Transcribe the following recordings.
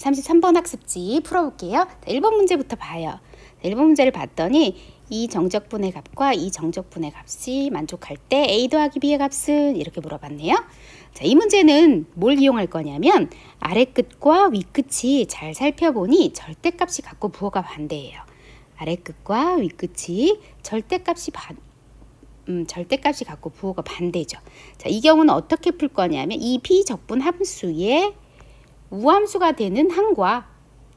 33번 학습지 풀어볼게요. 자, 1번 문제부터 봐요. 자, 1번 문제를 봤더니 이 정적분의 값과 이 정적분의 값이 만족할 때 a 더하기 b의 값은 이렇게 물어봤네요. 자, 이 문제는 뭘 이용할 거냐면 아래 끝과 위 끝이 잘 살펴보니 절대값이 같고 부호가 반대예요. 아래 끝과 위 끝이 절대값이 같고 부호가 반대죠. 자, 이 경우는 어떻게 풀 거냐면 이 비적분 함수의 우함수가 되는 항과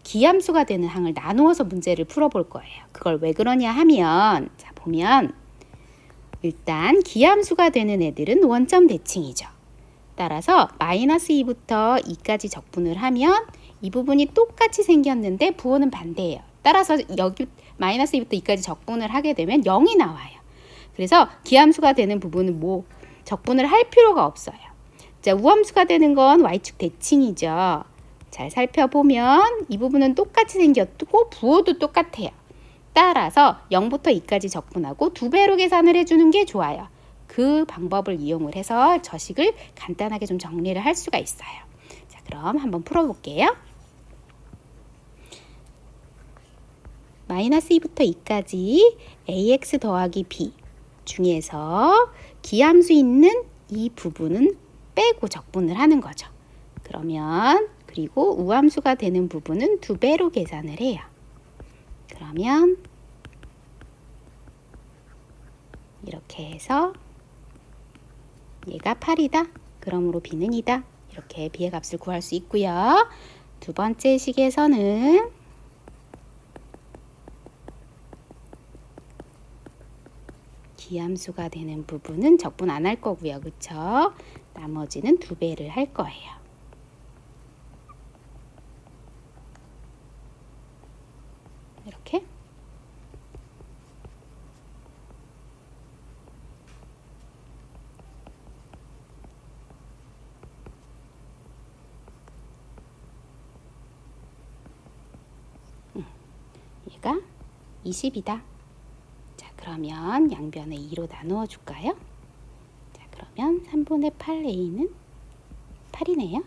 기함수가 되는 항을 나누어서 문제를 풀어볼 거예요. 그걸 왜 그러냐 하면 자 보면 일단 기함수가 되는 애들은 원점 대칭이죠. 따라서 마이너스 2부터 2까지 적분을 하면 이 부분이 똑같이 생겼는데 부호는 반대예요. 따라서 여기 마이너스 2부터 2까지 적분을 하게 되면 0이 나와요. 그래서 기함수가 되는 부분은 적분을 할 필요가 없어요. 자, 우함수가 되는 건 y축 대칭이죠. 잘 살펴보면 이 부분은 똑같이 생겼고 부호도 똑같아요. 따라서 0부터 2까지 적분하고 2배로 계산을 해주는 게 좋아요. 그 방법을 이용을 해서 저식을 간단하게 좀 정리를 할 수가 있어요. 자, 그럼 한번 풀어볼게요. 마이너스 2부터 2까지 ax 더하기 b 중에서 기함수 있는 이 부분은 빼고 적분을 하는 거죠. 그러면 그리고 우함수가 되는 부분은 2배로 계산을 해요. 그러면 이렇게 해서 얘가 8이다. 그러므로 b는 2다. 이렇게 b의 값을 구할 수 있고요. 두 번째 식에서는 기함수가 되는 부분은 적분 안 할 거고요. 그쵸? 나머지는 2배를 할 거예요. 이렇게. 얘가 20이다. 자, 그러면 양변을 2로 나누어 줄까요? 자, 그러면 3분의 8a는 8이네요.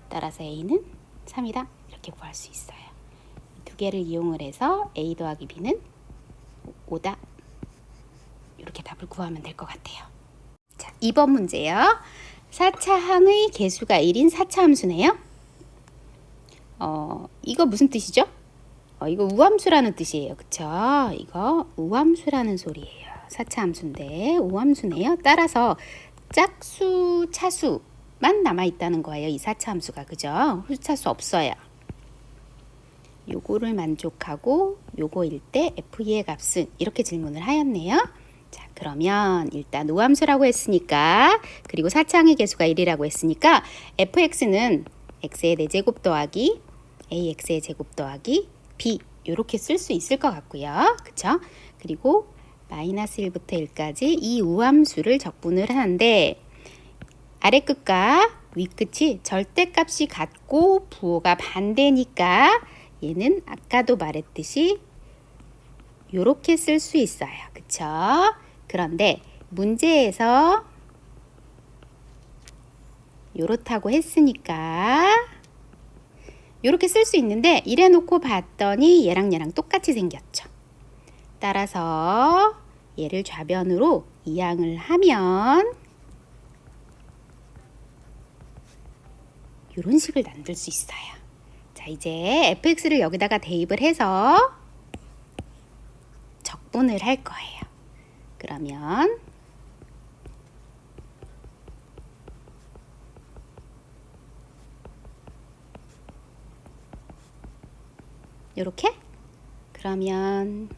따라서 a는 3이다. 이렇게 구할 수 있어요. 두 개를 이용을 해서 a 더하기 b는 5다. 이렇게 답을 구하면 될 것 같아요. 자, 2번 문제요. 4차 항의 개수가 1인 4차 함수네요. 이거 무슨 뜻이죠? 이거 우함수라는 뜻이에요. 그쵸? 이거 우함수라는 소리예요. 4차 함수인데 우함수네요. 따라서 짝수, 차수만 남아있다는 거예요. 이 4차 함수가. 그죠? 홀수차수 없어요. 요거를 만족하고 요거일 때 f2의 값은 이렇게 질문을 하였네요. 자, 그러면 일단 우함수라고 했으니까 그리고 4차항의 개수가 1이라고 했으니까 fx는 x의 4제곱 더하기 ax의 제곱 더하기 b 이렇게 쓸 수 있을 것 같고요. 그쵸? 그리고 마이너스 1부터 1까지 이 우함수를 적분을 하는데 아래 끝과 위 끝이 절대값이 같고 부호가 반대니까 얘는 아까도 말했듯이 이렇게 쓸 수 있어요. 그쵸? 그런데 문제에서 이렇다고 했으니까 이렇게 쓸 수 있는데 이래 놓고 봤더니 얘랑 똑같이 생겼죠. 따라서 얘를 좌변으로 이항을 하면 이런 식을 만들 수 있어요. 자, 이제 fx를 여기다가 대입을 해서 적분을 할 거예요. 그러면 이렇게? 그러면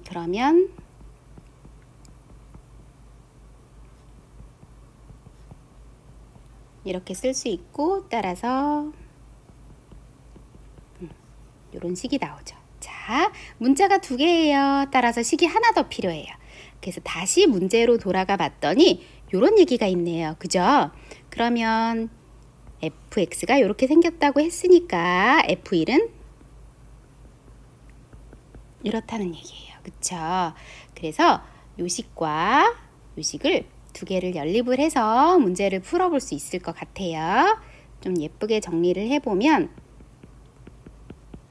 그러면 이렇게 쓸 수 있고 따라서 이런 식이 나오죠. 자, 문자가 2개예요. 따라서 식이 하나 더 필요해요. 그래서 다시 문제로 돌아가 봤더니 이런 얘기가 있네요. 그죠? 그러면 fx가 이렇게 생겼다고 했으니까 f1은 이렇다는 얘기예요. 그쵸? 그래서 요식과 요식을 두 개를 연립을 해서 문제를 풀어볼 수 있을 것 같아요. 좀 예쁘게 정리를 해보면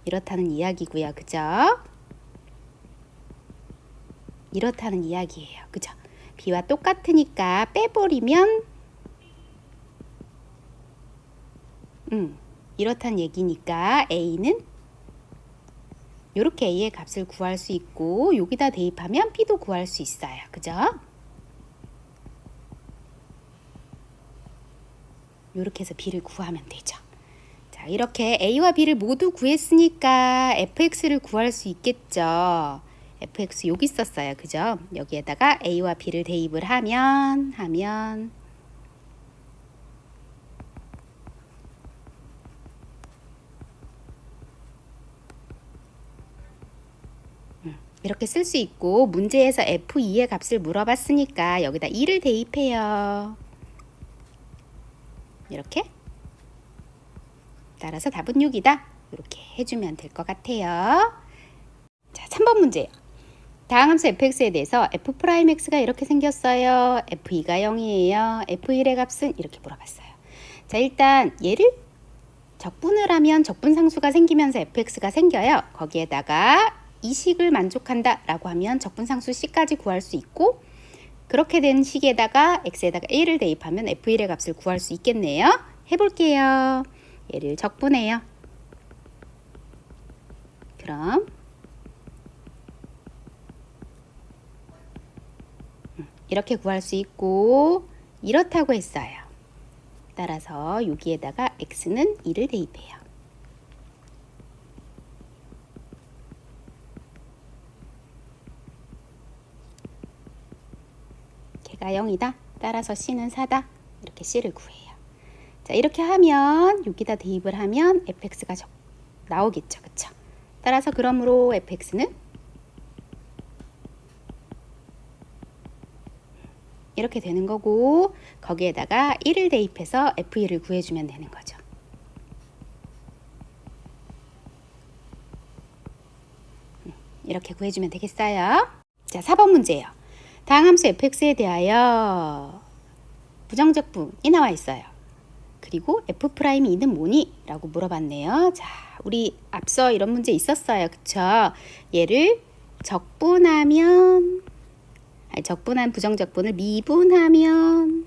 이렇다는 이야기고요. 그죠? 이렇다는 이야기예요. 그죠? B와 똑같으니까 빼버리면 이렇다는 얘기니까 A는 이렇게 A의 값을 구할 수 있고 여기다 대입하면 B도 구할 수 있어요. 그죠? 이렇게 해서 B를 구하면 되죠. 자, 이렇게 A와 B를 모두 구했으니까 fx를 구할 수 있겠죠. fx 여기 있었어요. 그죠? 여기에다가 A와 B를 대입을 하면 이렇게 쓸 수 있고 문제에서 f2의 값을 물어봤으니까 여기다 2를 대입해요. 이렇게 따라서 답은 6이다. 이렇게 해주면 될 것 같아요. 자, 3번 문제요. 다음 함수 fx에 대해서 f'x가 이렇게 생겼어요. f2가 0이에요. f1의 값은 이렇게 물어봤어요. 자, 일단 얘를 적분을 하면 적분상수가 생기면서 fx가 생겨요. 거기에다가 이 식을 만족한다 라고 하면 적분상수 c까지 구할 수 있고 그렇게 된 식에다가 x에다가 1을 대입하면 f1의 값을 구할 수 있겠네요. 해볼게요. 얘를 적분해요. 그럼 이렇게 구할 수 있고 이렇다고 했어요. 따라서 여기에다가 x는 2를 대입해요. 걔가 0이다. 따라서 c는 4다. 이렇게 c를 구해요. 자, 이렇게 하면 여기다 대입을 하면 fx가 나오겠죠. 그쵸? 따라서 그러므로 fx는 이렇게 되는 거고 거기에다가 1을 대입해서 f1을 구해주면 되는 거죠. 이렇게 구해주면 되겠어요. 자, 4번 문제예요. 다음 함수 fx에 대하여 부정적분이 나와 있어요. 그리고 f'E는 뭐니? 라고 물어봤네요. 자, 우리 앞서 이런 문제 있었어요. 그쵸? 얘를 적분한 부정적분을 미분하면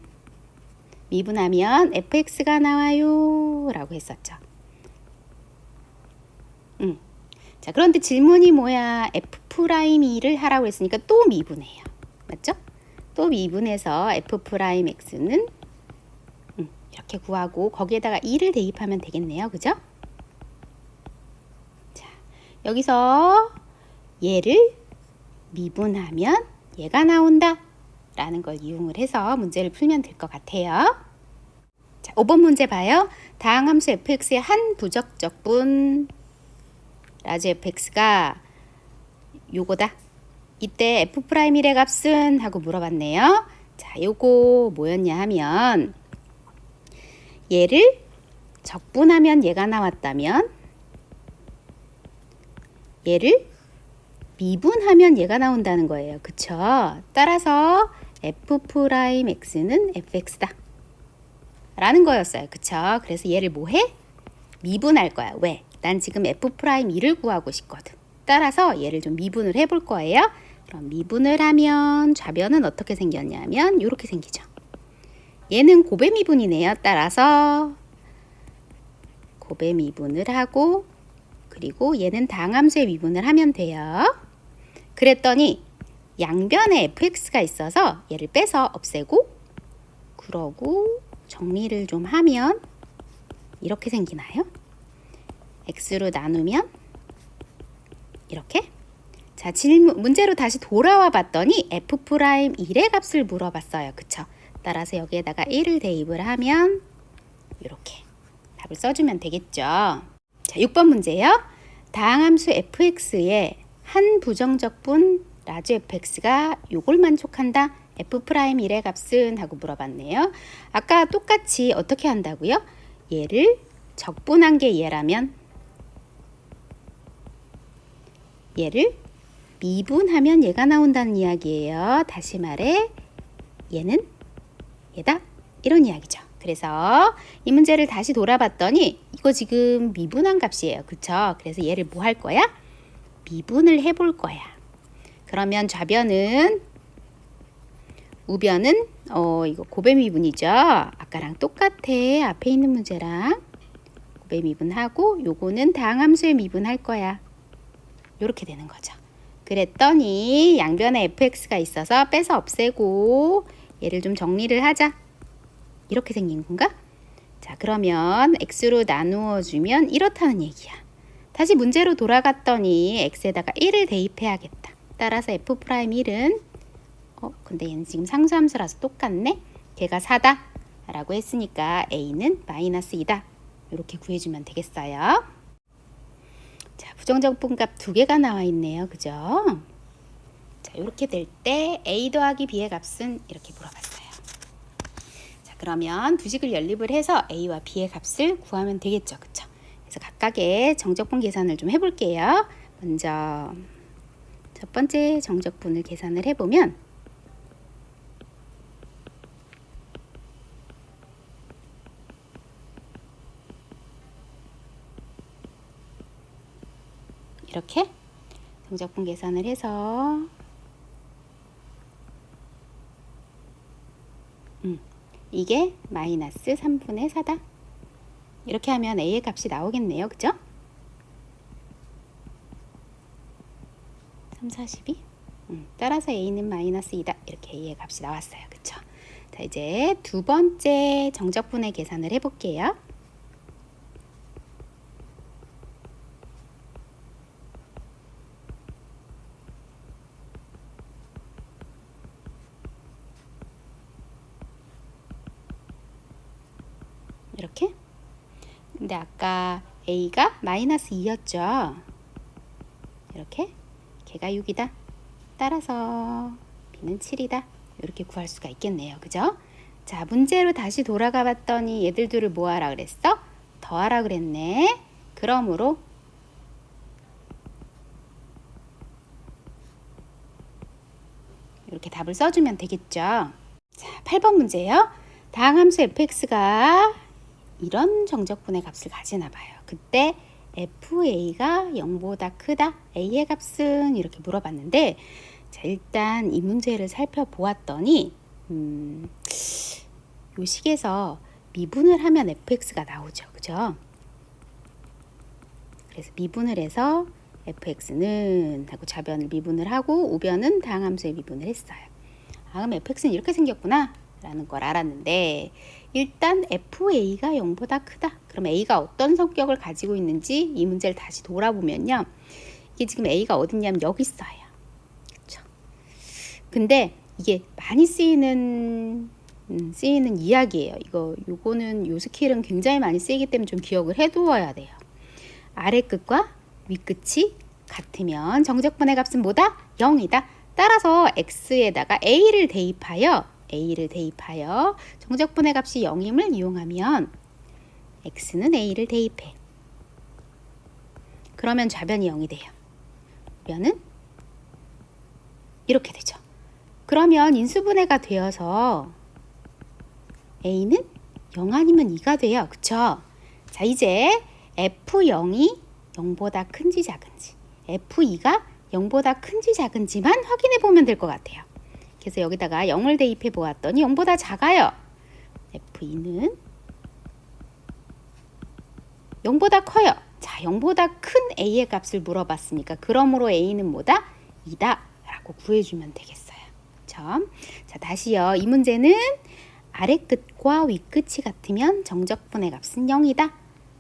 fx가 나와요 라고 했었죠. 자, 그런데 질문이 뭐야? f'E를 하라고 했으니까 또 미분해요. 맞죠? 또 미분해서 f'x는 이렇게 구하고 거기에다가 2를 대입하면 되겠네요. 그죠? 자, 여기서 얘를 미분하면 얘가 나온다 라는 걸 이용을 해서 문제를 풀면 될 것 같아요. 자, 5번 문제 봐요. 다항 함수 fx의 한 부적적분 라지 fx가 요거다. 이때 f'E의 값은? 하고 물어봤네요. 자, 요거 뭐였냐 하면 얘를 적분하면 얘가 나왔다면 얘를 미분하면 얘가 나온다는 거예요. 그쵸? 따라서 f'X는 fx다 라는 거였어요. 그쵸? 그래서 얘를 뭐해? 미분할 거야. 왜? 난 지금 f'E를 구하고 싶거든. 따라서 얘를 좀 미분을 해볼 거예요. 그럼 미분을 하면 좌변은 어떻게 생겼냐면 이렇게 생기죠. 얘는 곱의 미분이네요. 따라서 곱의 미분을 하고 그리고 얘는 당함수의 미분을 하면 돼요. 그랬더니 양변에 fx가 있어서 얘를 빼서 없애고 그러고 정리를 좀 하면 이렇게 생기나요? x로 나누면 이렇게. 자, 문제로 다시 돌아와 봤더니 f'E의 값을 물어봤어요. 그쵸? 따라서 여기에다가 1을 대입을 하면 이렇게 답을 써주면 되겠죠. 자, 6번 문제요. 다항함수 fx의 한 부정적분 라지 fx가 요걸 만족한다. f'E의 값은? 하고 물어봤네요. 아까 똑같이 어떻게 한다고요? 얘를 적분한 게 얘라면 얘를 미분하면 얘가 나온다는 이야기예요. 다시 말해 얘는 얘다 이런 이야기죠. 그래서 이 문제를 다시 돌아봤더니 이거 지금 미분한 값이에요. 그쵸? 그래서 얘를 뭐 할 거야? 미분을 해볼 거야. 그러면 좌변은 우변은 이거 곱의 미분이죠. 아까랑 똑같아. 앞에 있는 문제랑 곱의 미분하고 요거는 다항함수의 미분할 거야. 요렇게 되는 거죠. 그랬더니 양변에 fx가 있어서 빼서 없애고 얘를 좀 정리를 하자. 이렇게 생긴 건가? 자, 그러면 x로 나누어 주면 이렇다는 얘기야. 다시 문제로 돌아갔더니 x에다가 1을 대입해야겠다. 따라서 f'1은 근데 얘는 지금 상수함수라서 똑같네. 걔가 4다 라고 했으니까 a는 마이너스 2다. 이렇게 구해주면 되겠어요. 자, 부정적분값 두 개가 나와 있네요. 그죠? 자, 이렇게 될 때 a 더하기 b의 값은 이렇게 물어봤어요. 자, 그러면 두 식을 연립을 해서 a와 b의 값을 구하면 되겠죠. 그쵸? 그래서 각각의 정적분 계산을 좀 해볼게요. 먼저 첫 번째 정적분을 계산을 해보면 이렇게 정적분 계산을 해서 이게 마이너스 3분의 4다. 이렇게 하면 a의 값이 나오겠네요. 그죠? 3, 42. 따라서 a는 마이너스 2다. 이렇게 a의 값이 나왔어요. 그쵸? 자, 이제 두 번째 정적분의 계산을 해볼게요. 이렇게. 근데 아까 a가 마이너스 2였죠. 이렇게. 걔가 6이다. 따라서 b는 7이다. 이렇게 구할 수가 있겠네요. 그죠? 자, 문제로 다시 돌아가 봤더니 얘들 둘을 뭐 하라 그랬어? 더하라 그랬네. 그러므로 이렇게 답을 써주면 되겠죠. 자, 8번 문제예요. 다항함수 fx가 이런 정적분의 값을 가지나 봐요. 그때 fa가 0보다 크다. a의 값은 이렇게 물어봤는데 자, 일단 이 문제를 살펴보았더니 요 식에서 미분을 하면 fx가 나오죠. 그죠? 그래서 미분을 해서 fx는 하고 좌변을 미분을 하고 우변은 다항함수에 미분을 했어요. 그럼 fx는 이렇게 생겼구나 라는 걸 알았는데 일단 fa가 0보다 크다. 그럼 a가 어떤 성격을 가지고 있는지 이 문제를 다시 돌아보면요. 이게 지금 a가 어딨냐면 여기 있어요. 그쵸? 근데 이게 많이 쓰이는 이야기예요. 요거는 요 스킬은 굉장히 많이 쓰이기 때문에 좀 기억을 해두어야 돼요. 아래 끝과 위 끝이 같으면 정적분의 값은 뭐다? 0이다. 따라서 x에다가 a를 대입하여 정적분의 값이 0임을 이용하면 x는 a를 대입해. 그러면 좌변이 0이 돼요. 우변은 이렇게 되죠. 그러면 인수분해가 되어서 a는 0 아니면 2가 돼요. 그쵸? 자, 이제 f0이 0보다 큰지 작은지 f2가 0보다 큰지 작은지만 확인해 보면 될 것 같아요. 그래서 여기다가 0을 대입해 보았더니 0보다 작아요. f2는 0보다 커요. 자, 0보다 큰 a의 값을 물어봤으니까 그러므로 a는 뭐다? 2다 라고 구해주면 되겠어요. 그쵸? 자, 다시요. 이 문제는 아래 끝과 위 끝이 같으면 정적분의 값은 0이다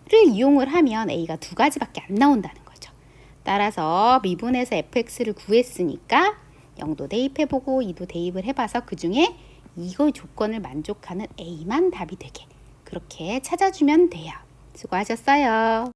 를 이용을 하면 a가 두 가지밖에 안 나온다는 거죠. 따라서 미분해서 fx를 구했으니까 0도 대입해보고 2도 대입을 해봐서 그 중에 이거 조건을 만족하는 a만 답이 되게 그렇게 찾아주면 돼요. 수고하셨어요.